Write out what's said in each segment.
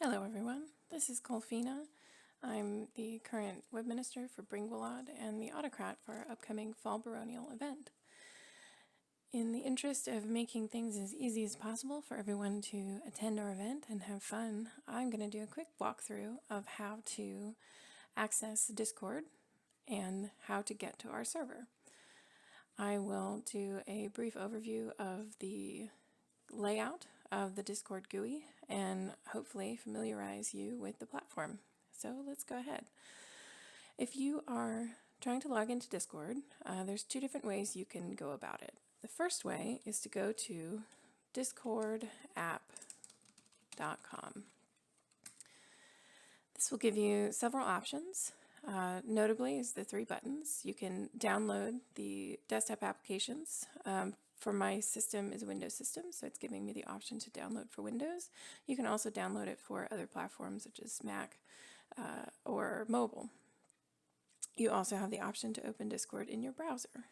Hello everyone, this is Colfina. I'm the current web minister for Bryn Gwlad and the autocrat for our upcoming fall baronial event. In the interest of making things as easy as possible for everyone to attend our event and have fun, I'm going to do a quick walkthrough of how to access Discord and how to get to our server. I will do a brief overview of the layout of the Discord GUI and hopefully familiarize you with the platform. So let's go ahead. If you are trying to log into Discord, there's two different ways you can go about it. The first way is to go to discordapp.com. This will give you several options. Notably is the three buttons. You can download the desktop applications. For my system is a Windows system, so it's giving me the option to download for Windows. You can also download it for other platforms such as Mac or mobile. You also have the option to open Discord in your browser.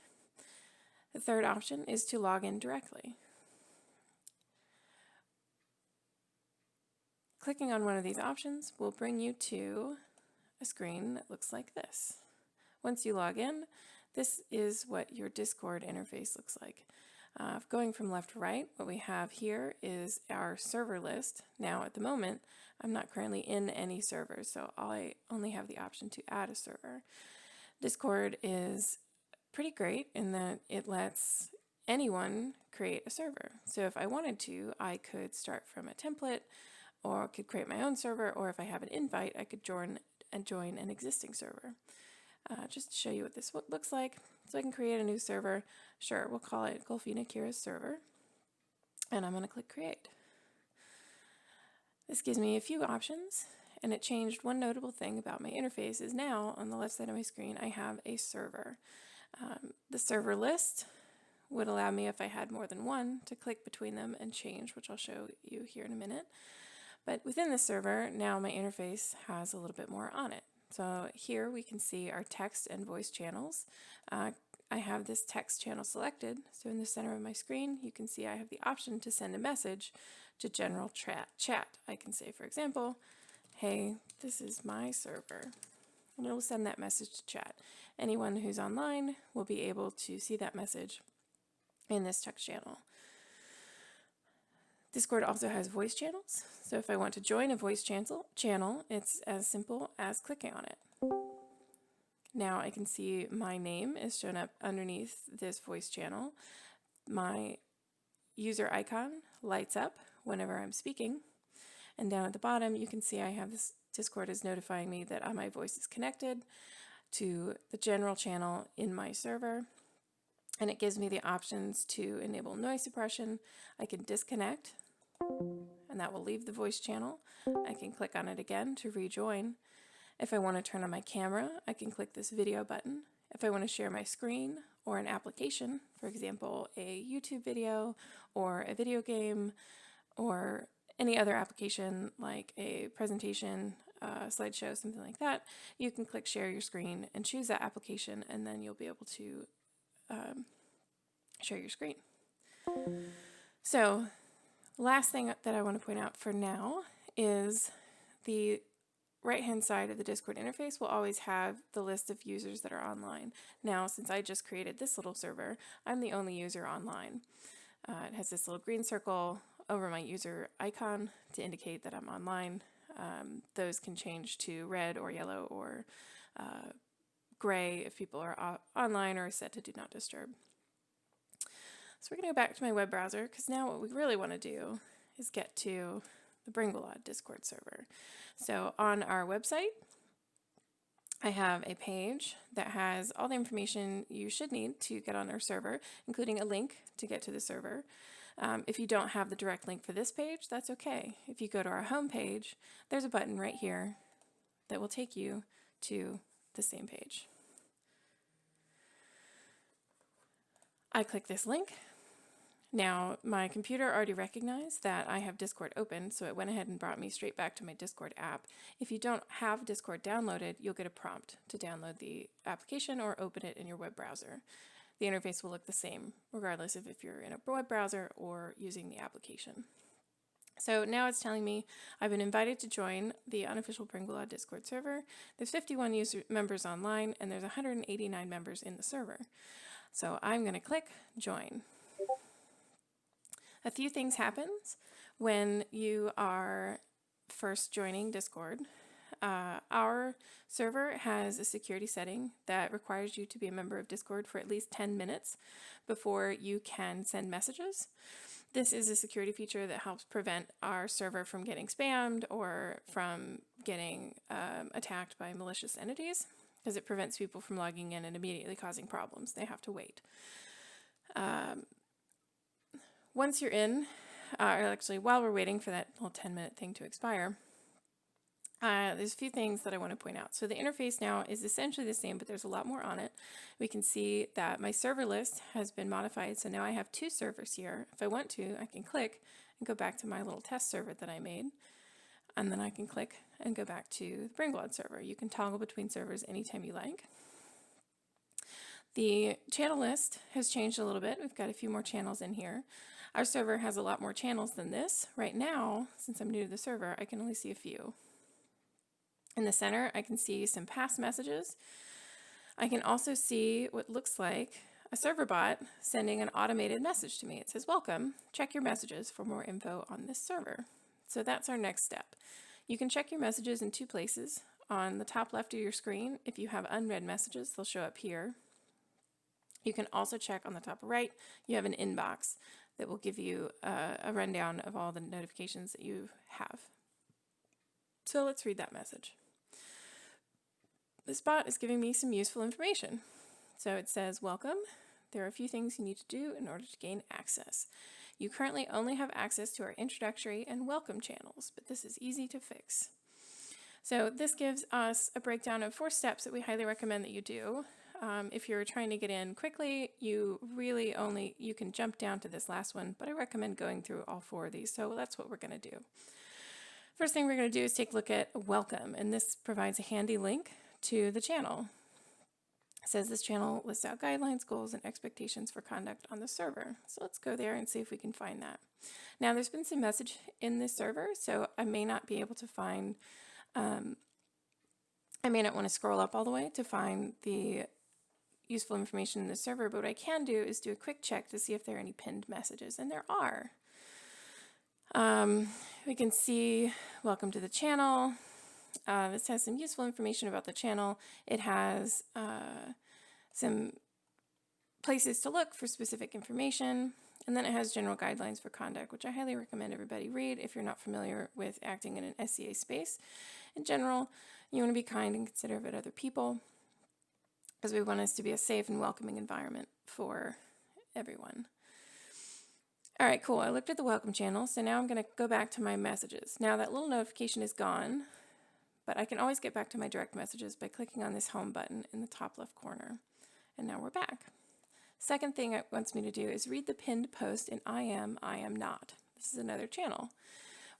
The third option is to log in directly. Clicking on one of these options will bring you to a screen that looks like this. Once you log in, this is what your Discord interface looks like. Going from left to right, what we have here is our server list. Now at the moment, I'm not currently in any servers, so I only have the option to add a server. Discord is pretty great in that it lets anyone create a server. So if I wanted to, I could start from a template or could create my own server, or if I have an invite, I could join an existing server. Just to show you what this looks like. So I can create a new server. Sure, we'll call it Colfina Kira's server. And I'm going to click create. This gives me a few options, and it changed one notable thing about my interface is now on the left side of my screen I have a server. The server list would allow me, if I had more than one, to click between them and change, which I'll show you here in a minute. But within the server, now my interface has a little bit more on it. So here we can see our text and voice channels. I have this text channel selected, so in the center of my screen you can see I have the option to send a message to general chat. I can say, for example, hey, this is my server, and it will send that message to chat. Anyone who's online will be able to see that message in this text channel. Discord also has voice channels, so if I want to join a voice channel, it's as simple as clicking on it. Now I can see my name is shown up underneath this voice channel. My user icon lights up whenever I'm speaking, and down at the bottom you can see I have this Discord is notifying me that my voice is connected to the general channel in my server. And it gives me the options to enable noise suppression. I can disconnect, and that will leave the voice channel. I can click on it again to rejoin. If I want to turn on my camera, I can click this video button. If I want to share my screen or an application, for example, a YouTube video or a video game or any other application like a presentation, slideshow, something like that, you can click share your screen and choose that application, and then you'll be able to share your screen. So last thing that I want to point out for now is the right-hand side of the Discord interface will always have the list of users that are online. Now, since I just created this little server, I'm the only user online. It has this little green circle over my user icon to indicate that I'm online. Those can change to red or yellow or gray if people are online or set to do not disturb. So we're going to go back to my web browser because now what we really want to do is get to the Bryn Gwlad Discord server. So on our website, I have a page that has all the information you should need to get on our server, including a link to get to the server. If you don't have the direct link for this page, that's okay. If you go to our home page, there's a button right here that will take you to the same page. I click this link. Now, my computer already recognized that I have Discord open, so it went ahead and brought me straight back to my Discord app. If you don't have Discord downloaded, you'll get a prompt to download the application or open it in your web browser. The interface will look the same, regardless of if you're in a web browser or using the application. So now it's telling me I've been invited to join the unofficial Bryn Gwlad Discord server. There's 51 members online, and there's 189 members in the server. So I'm going to click join. A few things happens when you are first joining Discord. Our server has a security setting that requires you to be a member of Discord for at least 10 minutes before you can send messages. This is a security feature that helps prevent our server from getting spammed or from getting attacked by malicious entities, because it prevents people from logging in and immediately causing problems. They have to wait. Once you're in, or actually while we're waiting for that little 10-minute thing to expire, there's a few things that I want to point out. So the interface now is essentially the same, but there's a lot more on it. We can see that my server list has been modified, so now I have 2 servers here. If I want to, I can click and go back to my little test server that I made, and then I can click and go back to the Bryn Gwlad server. You can toggle between servers anytime you like. The channel list has changed a little bit. We've got a few more channels in here. Our server has a lot more channels than this. Right now, since I'm new to the server, I can only see a few. In the center, I can see some past messages. I can also see what looks like a server bot sending an automated message to me. It says, welcome, check your messages for more info on this server. So that's our next step. You can check your messages in 2 places. On the top left of your screen, if you have unread messages, they'll show up here. You can also check on the top right, you have an inbox that will give you a rundown of all the notifications that you have. So let's read that message. This bot is giving me some useful information. So it says, welcome. There are a few things you need to do in order to gain access. You currently only have access to our introductory and welcome channels, but this is easy to fix. So this gives us a breakdown of 4 steps that we highly recommend that you do. If you're trying to get in quickly, you can jump down to this last one, but I recommend going through all 4 of these. So that's what we're going to do. First thing we're going to do is take a look at welcome, and this provides a handy link to the channel. It says this channel lists out guidelines, goals, and expectations for conduct on the server. So let's go there and see if we can find that. Now there's been some message in this server, so I may not be able to find, I may not want to scroll up all the way to find the useful information in the server, but what I can do is do a quick check to see if there are any pinned messages, and there are. We can see welcome to the channel. This has some useful information about the channel. It has some places to look for specific information, and then it has general guidelines for conduct, which I highly recommend everybody read if you're not familiar with acting in an SCA space. In general, you want to be kind and considerate of other people, because we want this to be a safe and welcoming environment for everyone. All right, cool. I looked at the welcome channel, so now I'm going to go back to my messages. Now that little notification is gone, but I can always get back to my direct messages by clicking on this home button in the top left corner. And now we're back. Second thing it wants me to do is read the pinned post in I am not. This is another channel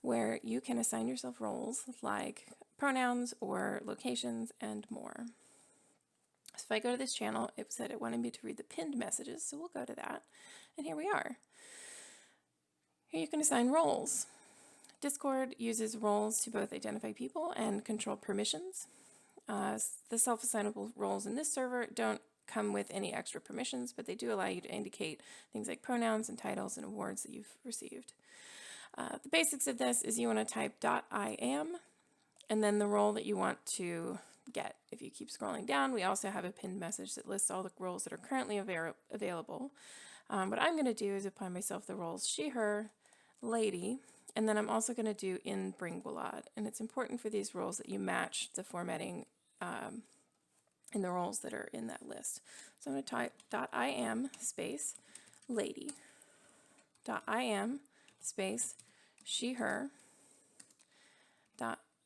where you can assign yourself roles like pronouns or locations and more. So if I go to this channel, it said it wanted me to read the pinned messages, so we'll go to that. And here we are. Here you can assign roles. Discord uses roles to both identify people and control permissions. The self-assignable roles in this server don't come with any extra permissions, but they do allow you to indicate things like pronouns and titles and awards that you've received. The basics of this is you want to type .I am and then the role that you want to get. If you keep scrolling down, we also have a pinned message that lists all the roles that are currently available. What I'm going to do is apply myself the roles she, her, lady, and then I'm also going to do in Bryn Gwlad. And it's important for these roles that you match the formatting in the roles that are in that list. So I'm going to type .I am space lady, .I am space she, her,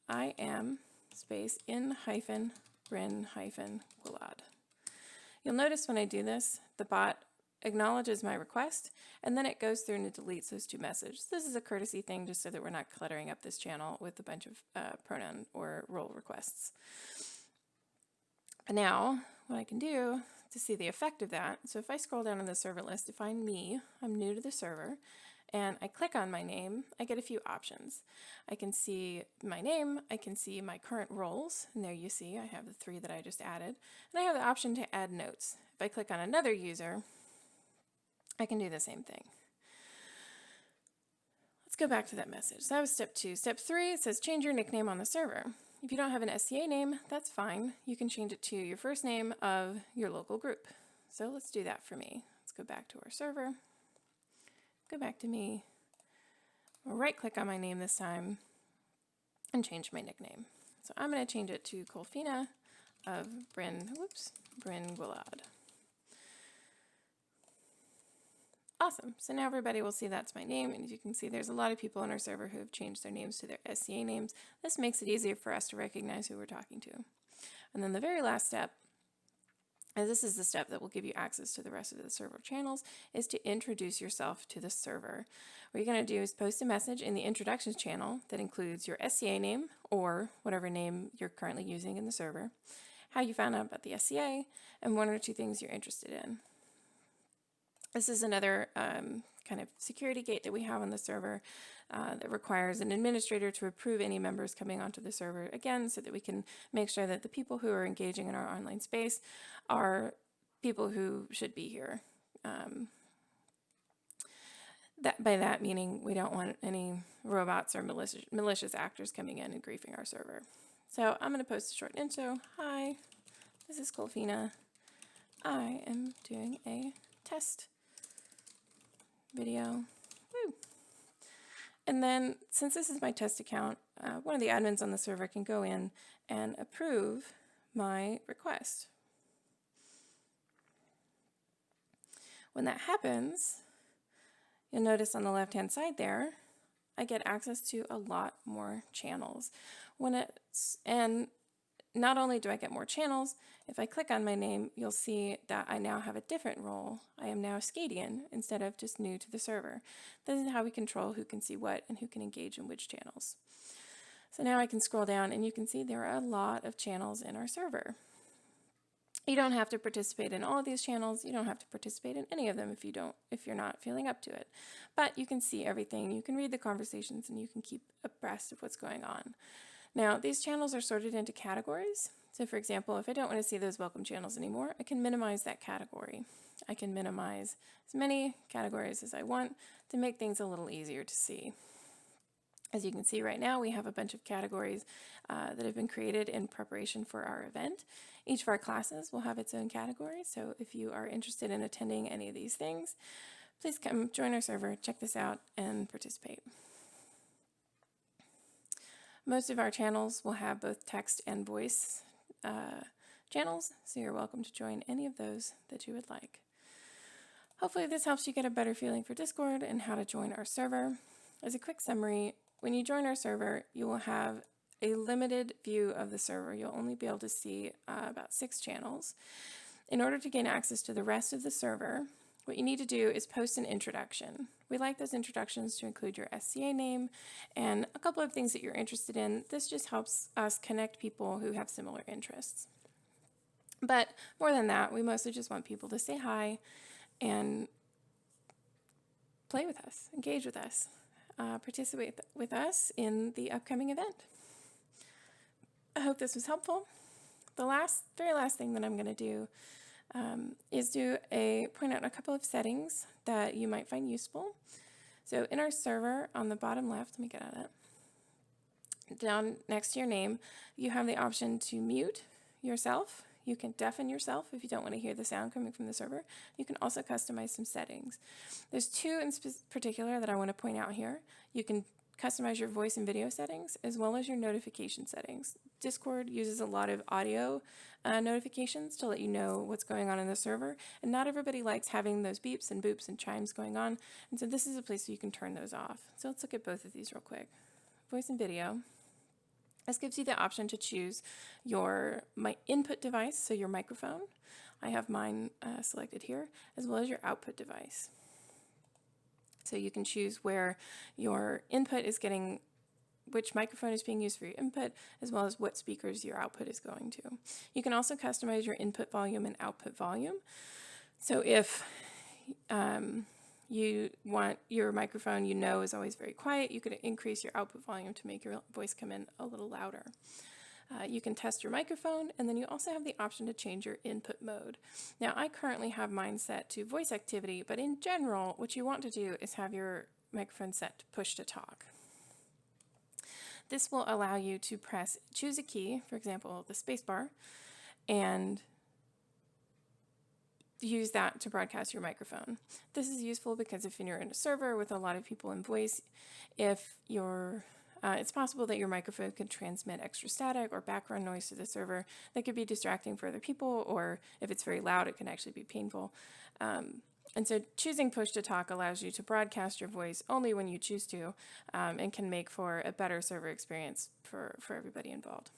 .I am space in hyphen Bryn hyphen Gwlad. You'll notice when I do this, the bot acknowledges my request, and then it goes through and it deletes those 2 messages. This is a courtesy thing just so that we're not cluttering up this channel with a bunch of pronoun or role requests. And now, what I can do to see the effect of that, so if I scroll down on the server list to find me, I'm new to the server, and I click on my name, I get a few options. I can see my name, I can see my current roles, and there you see I have the 3 that I just added, and I have the option to add notes. If I click on another user, I can do the same thing. Let's go back to that message. So that was step 2. Step 3, it says change your nickname on the server. If you don't have an SCA name, that's fine. You can change it to your first name of your local group. So let's do that for me. Let's go back to our server, go back to me, right click on my name this time, and change my nickname. So I'm going to change it to Colfina of Bryn Gwlad. Awesome. So now everybody will see that's my name, and as you can see, there's a lot of people on our server who have changed their names to their SCA names. This makes it easier for us to recognize who we're talking to. And then the very last step, and this is the step that will give you access to the rest of the server channels, is to introduce yourself to the server. What you're going to do is post a message in the introductions channel that includes your SCA name or whatever name you're currently using in the server, how you found out about the SCA, and 1 or 2 things you're interested in. This is another kind of security gate that we have on the server that requires an administrator to approve any members coming onto the server, again, so that we can make sure that the people who are engaging in our online space are people who should be here. By that meaning we don't want any robots or malicious actors coming in and griefing our server. So I'm going to post a short intro. Hi, this is Colfina. I am doing a test video. Woo. And then, since this is my test account, one of the admins on the server can go in and approve my request. When that happens, you'll notice on the left-hand side there, I get access to a lot more channels. And not only do I get more channels, if I click on my name, you'll see that I now have a different role. I am now a Scadian instead of just new to the server. This is how we control who can see what and who can engage in which channels. So now I can scroll down and you can see there are a lot of channels in our server. You don't have to participate in all of these channels. You don't have to participate in any of them if you're not feeling up to it. But you can see everything. You can read the conversations and you can keep abreast of what's going on. Now, these channels are sorted into categories. So for example, if I don't want to see those welcome channels anymore, I can minimize that category. I can minimize as many categories as I want to make things a little easier to see. As you can see right now, we have a bunch of categories that have been created in preparation for our event. Each of our classes will have its own category, so if you are interested in attending any of these things, please come join our server, check this out, and participate. Most of our channels will have both text and voice channels, so you're welcome to join any of those that you would like. Hopefully this helps you get a better feeling for Discord and how to join our server. As a quick summary, when you join our server, you will have a limited view of the server. You'll only be able to see about 6 channels. In order to gain access to the rest of the server, what you need to do is post an introduction. We like those introductions to include your SCA name and a couple of things that you're interested in. This just helps us connect people who have similar interests. But more than that, we mostly just want people to say hi and play with us, engage with us, participate with us in the upcoming event. I hope this was helpful. The very last thing that I'm going to do is point out a couple of settings that you might find useful. So in our server on the bottom left, let me get out of that. Down next to your name, you have the option to mute yourself. You can deafen yourself if you don't want to hear the sound coming from the server. You can also customize some settings. There's 2 in particular that I want to point out here. You can customize your voice and video settings as well as your notification settings. Discord uses a lot of audio notifications to let you know what's going on in the server, and not everybody likes having those beeps and boops and chimes going on, and so this is a place where you can turn those off. So let's look at both of these real quick. Voice and video. This gives you the option to choose your input device, so your microphone. I have mine selected here, as well as your output device. So you can choose where your input is getting, which microphone is being used for your input, as well as what speakers your output is going to. You can also customize your input volume and output volume. So if you want your microphone, is always very quiet, you could increase your output volume to make your voice come in a little louder. You can test your microphone, and then you also have the option to change your input mode. Now, I currently have mine set to voice activity, but in general, what you want to do is have your microphone set to push to talk. This will allow you to choose a key, for example, the spacebar, and use that to broadcast your microphone. This is useful because if you're in a server with a lot of people in voice, it's possible that your microphone could transmit extra static or background noise to the server that could be distracting for other people, or if it's very loud, it can actually be painful. And so choosing push to talk allows you to broadcast your voice only when you choose to, and can make for a better server experience for everybody involved.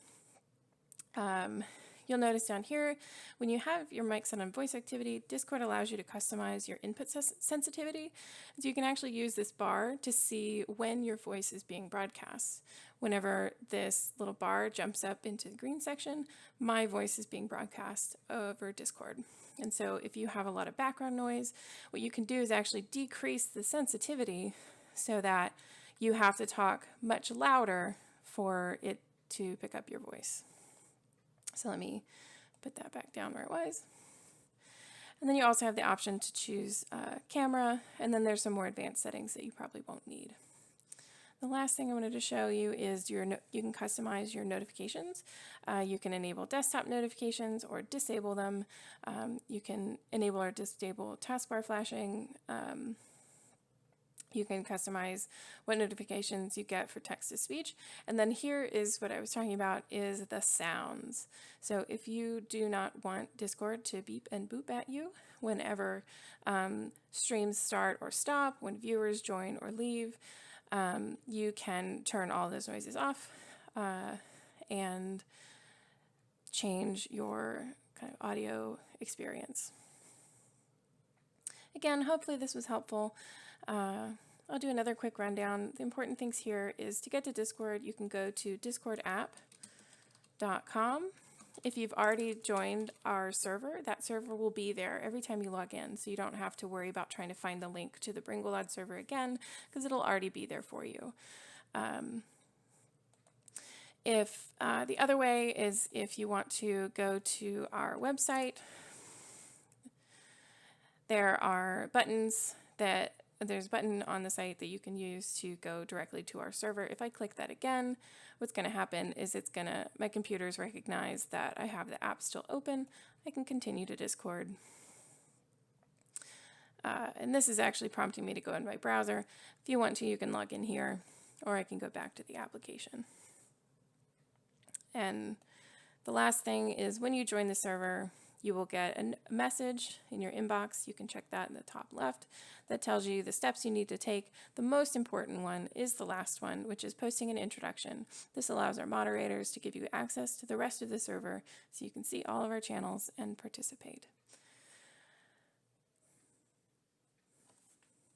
You'll notice down here, when you have your mic set on voice activity, Discord allows you to customize your input sensitivity. So you can actually use this bar to see when your voice is being broadcast. Whenever this little bar jumps up into the green section, my voice is being broadcast over Discord. And so if you have a lot of background noise, what you can do is actually decrease the sensitivity so that you have to talk much louder for it to pick up your voice. So let me put that back down where it was. And then you also have the option to choose camera, and then there's some more advanced settings that you probably won't need. The last thing I wanted to show you is you can customize your notifications. You can enable desktop notifications or disable them. You can enable or disable taskbar flashing. You can customize what notifications you get for text-to-speech. And then here is what I was talking about, is the sounds. So if you do not want Discord to beep and boop at you whenever streams start or stop, when viewers join or leave, you can turn all those noises off and change your kind of audio experience. Again, hopefully this was helpful. I'll do another quick rundown. The important things here is to get to Discord, you can go to discordapp.com. If you've already joined our server, that server will be there every time you log in, so you don't have to worry about trying to find the link to the Bryn Gwlad server again, because it'll already be there for you. The other way is if you want to go to our website, there are buttons there's a button on the site that you can use to go directly to our server. If I click that again, what's going to happen is my computer's recognize that I have the app still open. I can continue to Discord. And this is actually prompting me to go in my browser. If you want to, you can log in here, or I can go back to the application. And the last thing is when you join the server, you will get a message in your inbox. You can check that in the top left. That tells you the steps you need to take. The most important one is the last one, which is posting an introduction. This allows our moderators to give you access to the rest of the server so you can see all of our channels and participate.